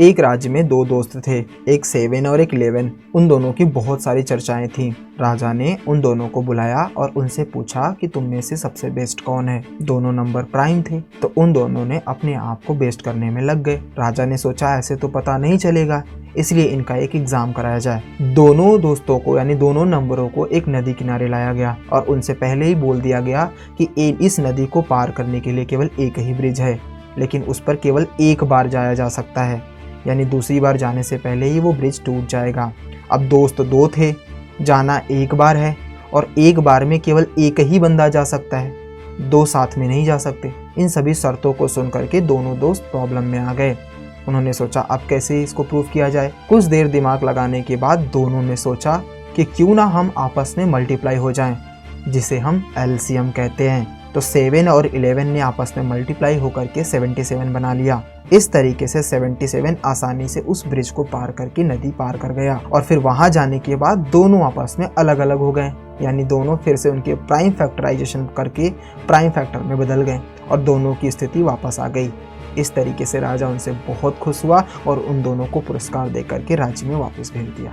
एक राज्य में दो दोस्त थे, एक 7 और एक 11। उन दोनों की बहुत सारी चर्चाएं थीं। राजा ने उन दोनों को बुलाया और उनसे पूछा कि तुम में से सबसे बेस्ट कौन है। दोनों नंबर प्राइम थे, तो उन दोनों ने अपने आप को बेस्ट करने में लग गए। राजा ने सोचा ऐसे तो पता नहीं चलेगा, इसलिए इनका एक एग्जाम कराया जाए। दोनों दोस्तों को यानी दोनों नंबरों को एक नदी किनारे लाया गया और उनसे पहले ही बोल दिया गया कि इस नदी को पार करने के लिए केवल एक ही ब्रिज है, लेकिन उस पर केवल एक बार जाया जा सकता है, यानी दूसरी बार जाने से पहले ही वो ब्रिज टूट जाएगा। अब दोस्त दो थे, जाना एक बार है और एक बार में केवल एक ही बंदा जा सकता है, दो साथ में नहीं जा सकते। इन सभी शर्तों को सुन करके दोनों दोस्त प्रॉब्लम में आ गए। उन्होंने सोचा अब कैसे इसको प्रूव किया जाए। कुछ देर दिमाग लगाने के बाद दोनों ने सोचा कि क्यों ना हम आपस में मल्टीप्लाई हो जाएं, जिसे हम एलसीएम कहते हैं। तो 7 और 11 ने आपस में मल्टीप्लाई होकर के 77 बना लिया। इस तरीके से 77 आसानी से उस ब्रिज को पार करके नदी पार कर गया और फिर वहां जाने के बाद दोनों आपस में अलग अलग हो गए, यानी दोनों फिर से उनके प्राइम फैक्टराइजेशन करके प्राइम फैक्टर में बदल गए और दोनों की स्थिति वापस आ गई। इस तरीके से राजा उनसे बहुत खुश हुआ और उन दोनों को पुरस्कार देकर के राज्य में वापस भेज दिया।